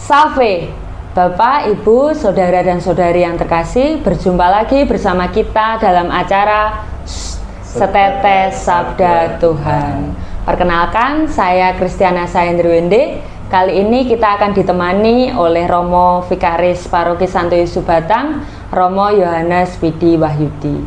Salve, Bapak, Ibu, Saudara dan Saudari yang terkasih, berjumpa lagi bersama kita dalam acara Setetes Sabda Tuhan. Perkenalkan, saya Kristiana Sahendriwende. Kali ini kita akan ditemani oleh Romo Vikaris Paroki Santo Yesus Batang, Romo Yohanes Widi Wahyudi.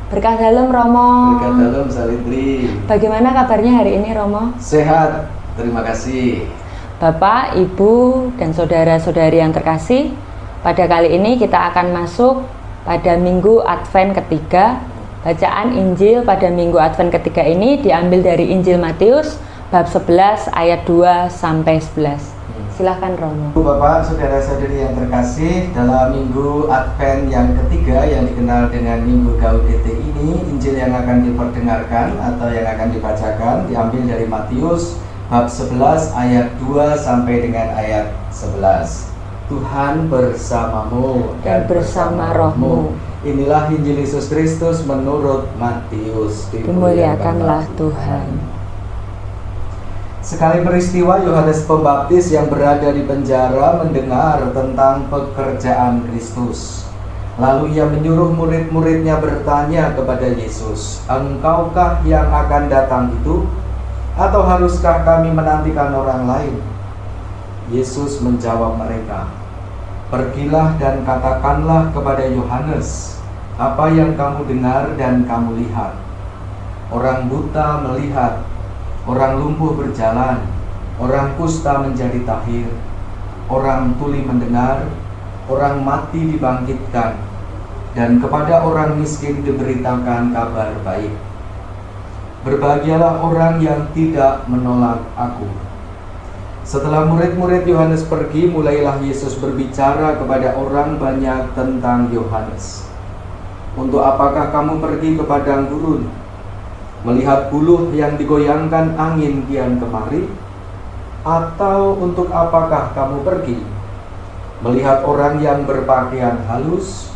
Berkah dalam, Romo. Berkah dalam, Salindri. Bagaimana kabarnya hari ini, Romo? Sehat, terima kasih. Bapak, Ibu, dan Saudara-saudari yang terkasih, pada kali ini kita akan masuk pada Minggu Advent ketiga. Bacaan Injil pada Minggu Advent ketiga ini diambil dari Injil Matius bab 11 ayat 2 sampai 11. Silahkan, Romo. Bapak, saudara-saudari yang terkasih, dalam Minggu Advent yang ketiga yang dikenal dengan Minggu Gaudete ini, Injil yang akan diperdengarkan atau yang akan dibacakan diambil dari Matius bab 11 ayat 2 sampai dengan ayat 11. Tuhan bersamamu Dan bersama rohmu. Inilah Injil Yesus Kristus menurut Matius. Dimuliakanlah Tuhan. Sekali peristiwa, Yohanes Pembaptis yang berada di penjara mendengar tentang pekerjaan Kristus. Lalu ia menyuruh murid-muridnya bertanya kepada Yesus, "Engkaukah yang akan datang itu? Atau haruskah kami menantikan orang lain?" Yesus menjawab mereka, "Pergilah dan katakanlah kepada Yohanes apa yang kamu dengar dan kamu lihat. Orang buta melihat, orang lumpuh berjalan, orang kusta menjadi tahir, orang tuli mendengar, orang mati dibangkitkan, dan kepada orang miskin diberitakan kabar baik. Berbahagialah orang yang tidak menolak aku." Setelah murid-murid Yohanes pergi, mulailah Yesus berbicara kepada orang banyak tentang Yohanes. "Untuk apakah kamu pergi ke padang gurun? Melihat buluh yang digoyangkan angin kian kemari? Atau untuk apakah kamu pergi? Melihat orang yang berpakaian halus?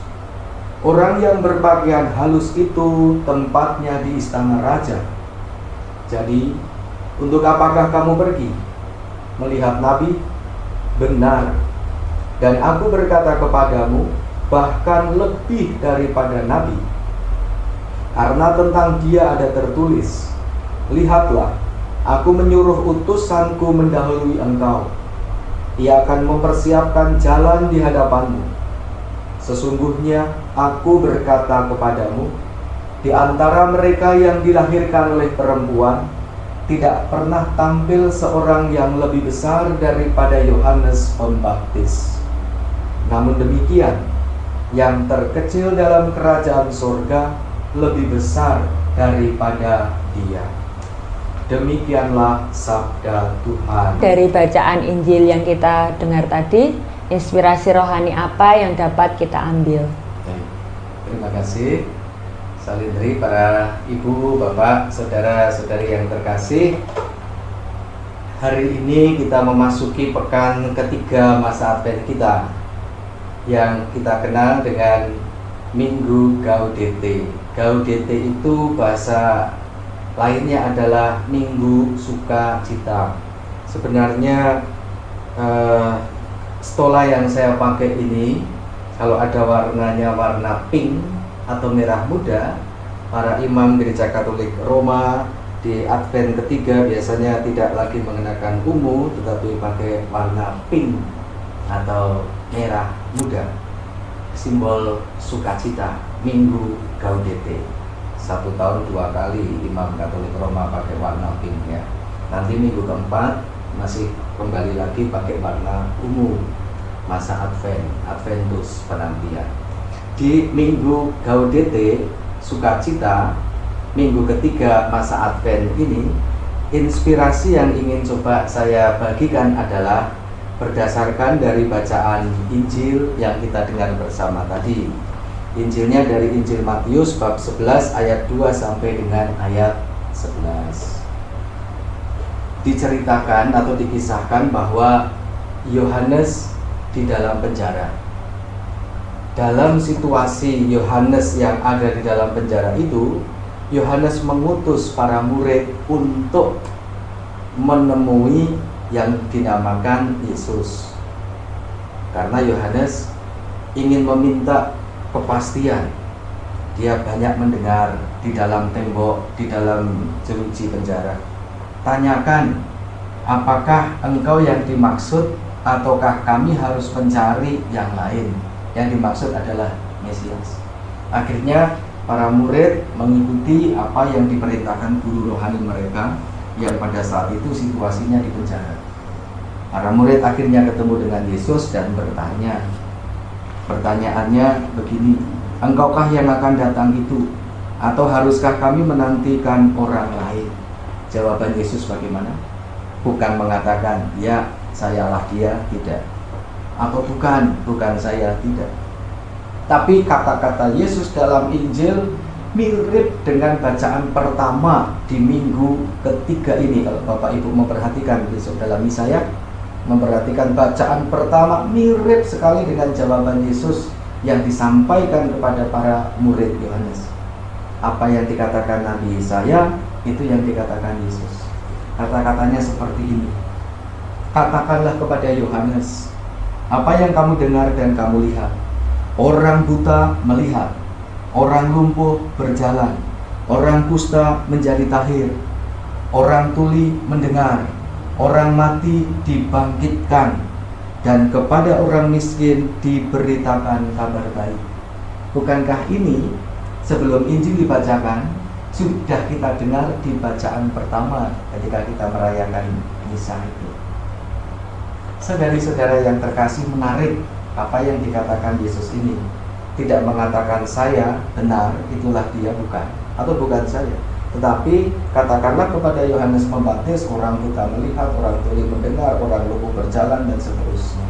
Orang yang berpakaian halus itu tempatnya di istana raja. Jadi, untuk apakah kamu pergi? Melihat nabi? Benar. Dan aku berkata kepadamu, bahkan lebih daripada nabi. Karena tentang dia ada tertulis, 'Lihatlah, aku menyuruh utusanku mendahului engkau. Ia akan mempersiapkan jalan di hadapanmu. Sesungguhnya aku berkata kepadamu, di antara mereka yang dilahirkan oleh perempuan, tidak pernah tampil seorang yang lebih besar daripada Yohanes Pembaptis. Namun demikian, yang terkecil dalam kerajaan surga lebih besar daripada dia." Demikianlah sabda Tuhan. Dari bacaan Injil yang kita dengar tadi, inspirasi rohani apa yang dapat kita ambil? Terima kasih, Salindri, para ibu, bapak, saudara-saudari yang terkasih. Hari ini kita memasuki pekan ketiga masa Advent kita, yang kita kenal dengan Minggu Gaudete. Gaudete itu bahasa lainnya adalah Minggu Sukacita. Sebenarnya stola yang saya pakai ini, kalau ada warnanya warna pink atau merah muda, para imam Gereja Katolik Roma di Advent ketiga biasanya tidak lagi mengenakan ungu, tetapi pakai warna pink atau merah muda, simbol sukacita, Minggu Gaudete. 1 tahun 2 kali imam Katolik Roma pakai warna pink ya. Nanti minggu keempat masih kembali lagi pakai warna ungu, masa Advent, Adventus, penantian. Di Minggu Gaudete, sukacita, minggu ketiga masa Advent ini, inspirasi yang ingin coba saya bagikan adalah berdasarkan dari bacaan Injil yang kita dengar bersama tadi. Injilnya dari Injil Matius bab 11 ayat 2 sampai dengan ayat 11. Diceritakan atau dikisahkan bahwa Yohanes di dalam penjara. Dalam situasi Yohanes yang ada di dalam penjara itu, Yohanes mengutus para murid untuk menemui yang dinamakan Yesus. Karena Yohanes ingin meminta kepastian. Dia banyak mendengar di dalam tembok, di dalam jeruji penjara. Tanyakan, apakah engkau yang dimaksud ataukah kami harus mencari yang lain? Yang dimaksud adalah Mesias. Akhirnya para murid mengikuti apa yang diperintahkan guru rohani mereka yang pada saat itu situasinya di penjara. Para murid akhirnya ketemu dengan Yesus dan bertanya. Pertanyaannya begini, engkaukah yang akan datang itu? Atau haruskah kami menantikan orang lain? Jawaban Yesus bagaimana? Bukan mengatakan, ya sayalah dia, tidak. Atau bukan saya, tidak. Tapi kata-kata Yesus dalam Injil mirip dengan bacaan pertama di minggu ketiga ini. Kalau Bapak Ibu memperhatikan besok dalam misa ya, memperhatikan bacaan pertama mirip sekali dengan jawaban Yesus yang disampaikan kepada para murid Yohanes. Apa yang dikatakan Nabi Yesaya, itu yang dikatakan Yesus. Kata-katanya seperti ini. Katakanlah kepada Yohanes, apa yang kamu dengar dan kamu lihat. Orang buta melihat, orang lumpuh berjalan, orang kusta menjadi tahir, orang tuli mendengar, orang mati dibangkitkan, dan kepada orang miskin diberitakan kabar baik. Bukankah ini sebelum Injil dibacakan sudah kita dengar di bacaan pertama ketika kita merayakan misa itu? Saudari-saudara yang terkasih, menarik apa yang dikatakan Yesus ini. Tidak mengatakan saya benar, itulah dia, bukan, atau bukan saya. Tetapi katakanlah kepada Yohanes Pembaptis, orang buta melihat, orang tuli mendengar, orang lumpuh berjalan, dan seterusnya.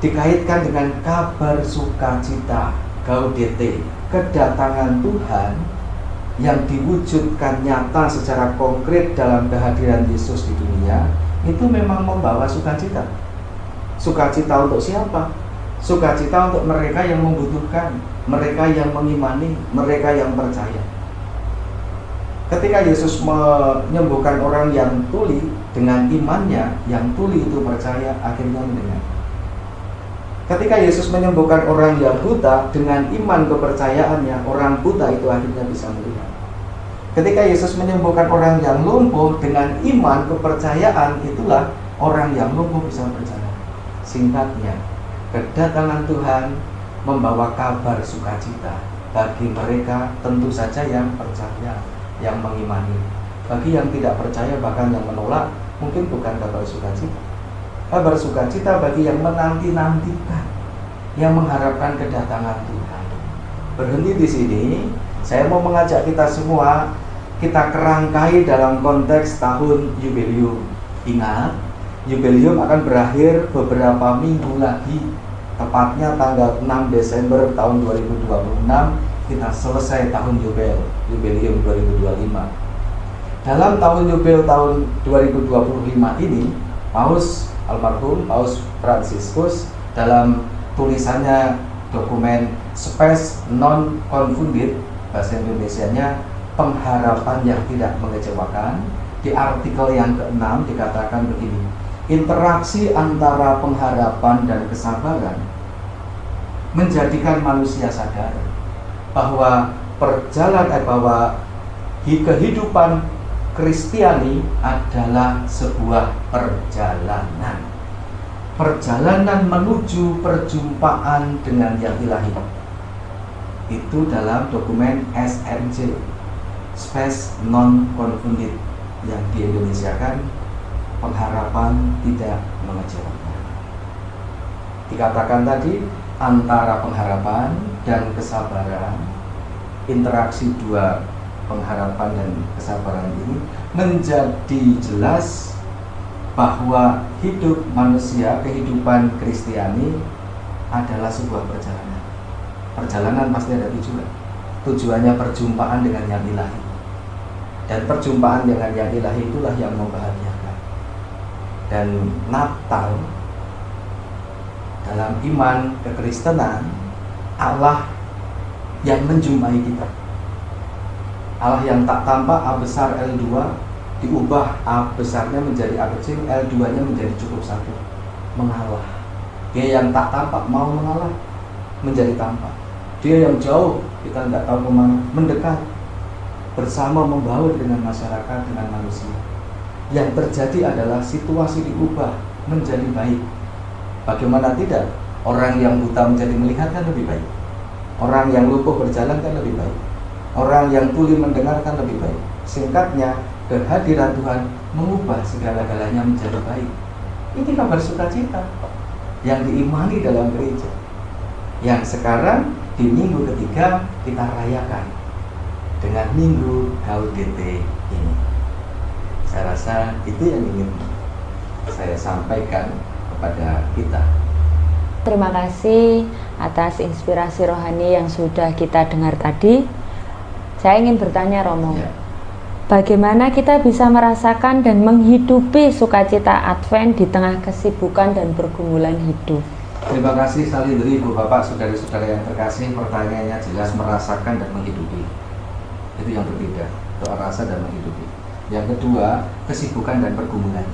Dikaitkan dengan kabar sukacita, gaudete, kedatangan Tuhan yang diwujudkan nyata secara konkret dalam kehadiran Yesus di dunia, itu memang membawa sukacita. Sukacita untuk siapa? Sukacita untuk mereka yang membutuhkan, mereka yang mengimani, mereka yang percaya. Ketika Yesus menyembuhkan orang yang tuli dengan imannya, yang tuli itu percaya, akhirnya mendengar. Ketika Yesus menyembuhkan orang yang buta dengan iman kepercayaannya, orang buta itu akhirnya bisa melihat. Ketika Yesus menyembuhkan orang yang lumpuh dengan iman kepercayaan, itulah orang yang lumpuh bisa berjalan. Singkatnya, kedatangan Tuhan membawa kabar sukacita bagi mereka tentu saja yang percaya, yang mengimani. Bagi yang tidak percaya, bahkan yang menolak, mungkin bukan kabar sukacita. Kabar sukacita bagi yang menanti-nantikan, yang mengharapkan kedatangan Tuhan. Berhenti di sini, saya mau mengajak kita semua, kita kerangkai dalam konteks tahun Yubelium. Ingat, Yubelium akan berakhir beberapa minggu lagi, tepatnya tanggal 6 Desember tahun 2026 kita selesai tahun Yubelium 2025. Dalam tahun Yubel tahun 2025 ini, almarhum Paus Fransiskus dalam tulisannya dokumen Spes Non Confundit, bahasa Indonesianya pengharapan yang tidak mengecewakan, di artikel yang ke-6 dikatakan begini: interaksi antara pengharapan dan kesabaran menjadikan manusia sadar bahwa kehidupan Kristiani adalah sebuah perjalanan menuju perjumpaan dengan yang ilahi. Itu dalam dokumen SNC, Spes Non Confundit, yang diindonesiakan pengharapan tidak mengecewakan. Dikatakan tadi, antara pengharapan dan kesabaran, interaksi dua pengharapan dan kesabaran ini menjadi jelas bahwa hidup manusia, kehidupan Kristiani adalah sebuah perjalanan. Perjalanan pasti ada tujuan. Tujuannya perjumpaan dengan yang ilahi. Dan perjumpaan dengan yang ilahi itulah yang membahagiakan. Dan Natal dalam iman kekristenan, Allah yang menjumpai kita. Allah yang tak tampak, A besar L2, diubah A besarnya menjadi A kecil, L2 nya menjadi cukup satu. Mengalah. Dia yang tak tampak mau mengalah menjadi tampak. Dia yang jauh kita tidak tahu kemana mendekat, bersama membaur dengan masyarakat, dengan manusia. Yang terjadi adalah situasi diubah menjadi baik. Bagaimana tidak? Orang yang buta menjadi melihat kan lebih baik. Orang yang lumpuh berjalan kan lebih baik. Orang yang tuli mendengar kan lebih baik. Singkatnya, kehadiran Tuhan mengubah segala-galanya menjadi baik. Ini kabar sukacita yang diimani dalam gereja, yang sekarang di minggu ketiga kita rayakan dengan minggu Gaudete ini. Saya rasa itu yang ingin saya sampaikan kepada kita. Terima kasih atas inspirasi rohani yang sudah kita dengar tadi. Saya ingin bertanya, Romo, Ya. bagaimana kita bisa merasakan dan menghidupi sukacita Advent di tengah kesibukan dan pergumulan hidup? Terima kasih Salindri, Ibu Bapak, saudara-saudara yang terkasih. Pertanyaannya jelas, merasakan dan menghidupi. Itu yang berbeda, doa rasa dan menghidupi. Yang kedua, kesibukan dan pergumulan.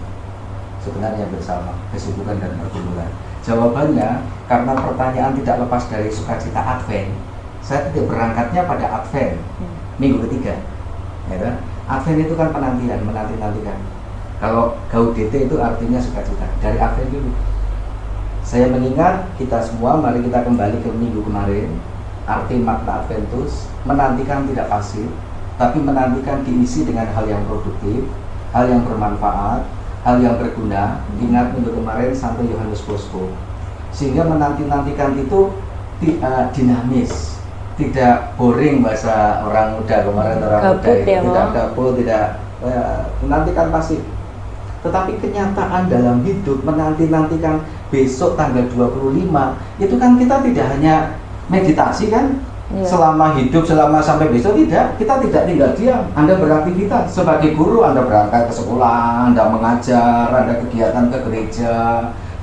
Sebenarnya bersama, kesibukan dan pergumulan. Jawabannya, karena pertanyaan tidak lepas dari sukacita Advent, saya tidak berangkatnya pada Advent, minggu ketiga. Ya kan? Advent itu kan penantian, menanti-nantikan. Kalau Gaudete itu artinya sukacita, dari Advent dulu. Saya mengingat kita semua, mari kita kembali ke minggu kemarin. Arti makna Adventus, menantikan tidak pasif, tapi menantikan diisi dengan hal yang produktif, hal yang bermanfaat, hal yang berguna. Ingat minggu kemarin Santo Yohanes Bosco. Sehingga menanti-nantikan itu dinamis, tidak boring bahasa orang muda kemarin, orang Gabut muda itu ya, tidak gabut, tidak menantikan pasif. Tetapi kenyataan dalam hidup menanti-nantikan besok tanggal 25 itu kan kita tidak hanya meditasi kan. Iya. Selama hidup, selama sampai besok tidak, kita tidak tinggal diam. Anda beraktivitas sebagai guru, Anda berangkat ke sekolah, Anda mengajar, Anda kegiatan ke gereja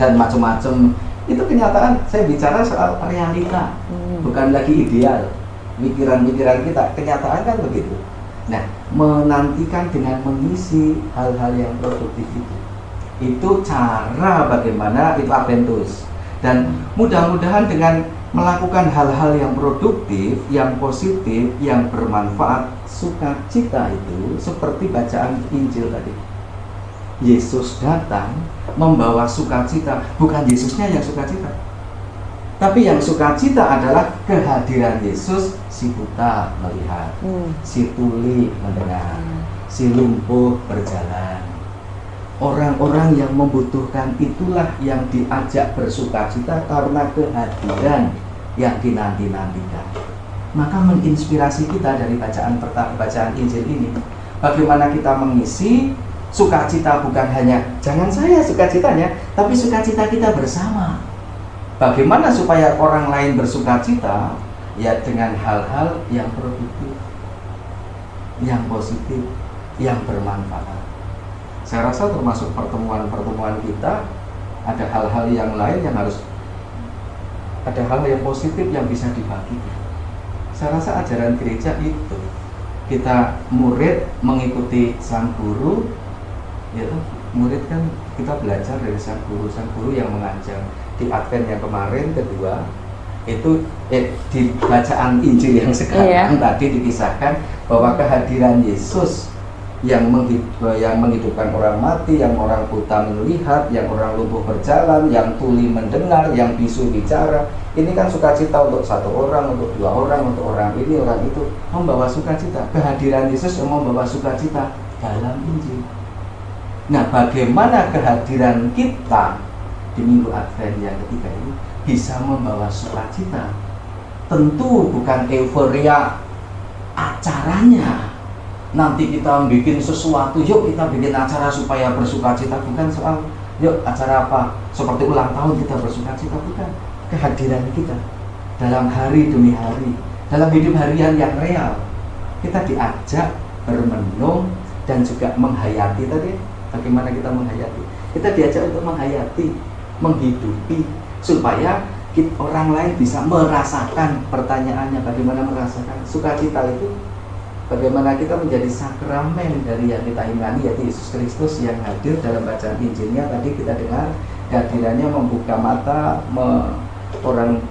dan macam-macam. Itu kenyataan. Saya bicara soal realita, bukan lagi ideal. Pikiran-pikiran kita, kenyataan kan begitu. Nah, menantikan dengan mengisi hal-hal yang produktif itu cara bagaimana itu Adventus. Dan mudah-mudahan dengan melakukan hal-hal yang produktif, yang positif, yang bermanfaat, sukacita itu seperti bacaan Injil tadi. Yesus datang membawa sukacita, bukan Yesusnya yang sukacita, tapi yang sukacita adalah kehadiran Yesus. Si buta melihat, si tuli mendengar, si lumpuh berjalan. Orang-orang yang membutuhkan itulah yang diajak bersukacita karena kehadiran yang dinanti-nantikan. Maka menginspirasi kita dari bacaan Injil ini, bagaimana kita mengisi sukacita bukan hanya jangan saya sukacitanya, tapi sukacita kita bersama. Bagaimana supaya orang lain bersukacita? Ya dengan hal-hal yang produktif, yang positif, yang bermanfaat. Saya rasa termasuk pertemuan-pertemuan kita, ada hal-hal yang lain yang harus, ada hal yang positif yang bisa dibagikan. Saya rasa ajaran gereja itu, kita murid mengikuti sang guru, yaitu murid kan kita belajar dari sang guru yang mengajar. Di Advent yang kemarin kedua, itu di bacaan Injil yang sekarang tadi dikisahkan bahwa kehadiran Yesus yang menghidupkan orang mati, yang orang buta melihat, yang orang lumpuh berjalan, yang tuli mendengar, yang bisu bicara. Ini kan sukacita untuk satu orang, untuk dua orang, untuk orang ini, orang itu, membawa sukacita. Kehadiran Yesus yang membawa sukacita dalam Injil. Nah, bagaimana kehadiran kita di minggu Advent yang ketiga ini bisa membawa sukacita? Tentu bukan euforia acaranya, nanti kita bikin sesuatu, yuk kita bikin acara supaya bersukacita. Bukan soal yuk acara apa seperti ulang tahun kita bersukacita, bukan. Kehadiran kita dalam hari demi hari, dalam hidup harian yang real, kita diajak bermenung dan juga menghayati. Tadi bagaimana kita menghayati? Kita diajak untuk menghayati, menghidupi, supaya orang lain bisa merasakan. Pertanyaannya bagaimana merasakan sukacita itu? Bagaimana kita menjadi sakramen dari yang kita imani, yaitu Yesus Kristus yang hadir dalam bacaan Injilnya tadi kita dengar Kehadirannya membuka mata, orang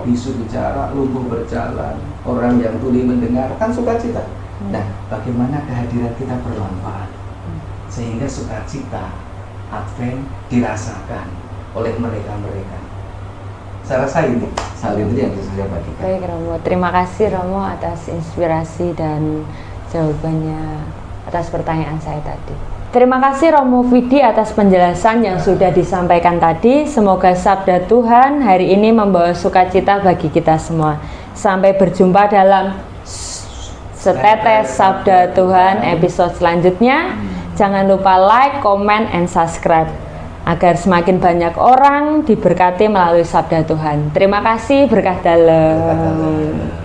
bisu bicara, lumpuh berjalan, orang yang tuli mendengar, kan sukacita. Nah, bagaimana kehadiran kita bermanfaat sehingga sukacita Advent dirasakan oleh mereka-mereka. Saya rasa ini hal itu yang bisa saya bagikan. Baik Romo, terima kasih Romo atas inspirasi dan jawabannya atas pertanyaan saya tadi. Terima kasih Romo Vidi atas penjelasan yang sudah disampaikan tadi. Semoga sabda Tuhan hari ini membawa sukacita bagi kita semua. Sampai berjumpa dalam Setetes Sabda Tuhan episode selanjutnya. Jangan lupa like, comment, and subscribe agar semakin banyak orang diberkati melalui sabda Tuhan. Terima kasih, berkah dalam.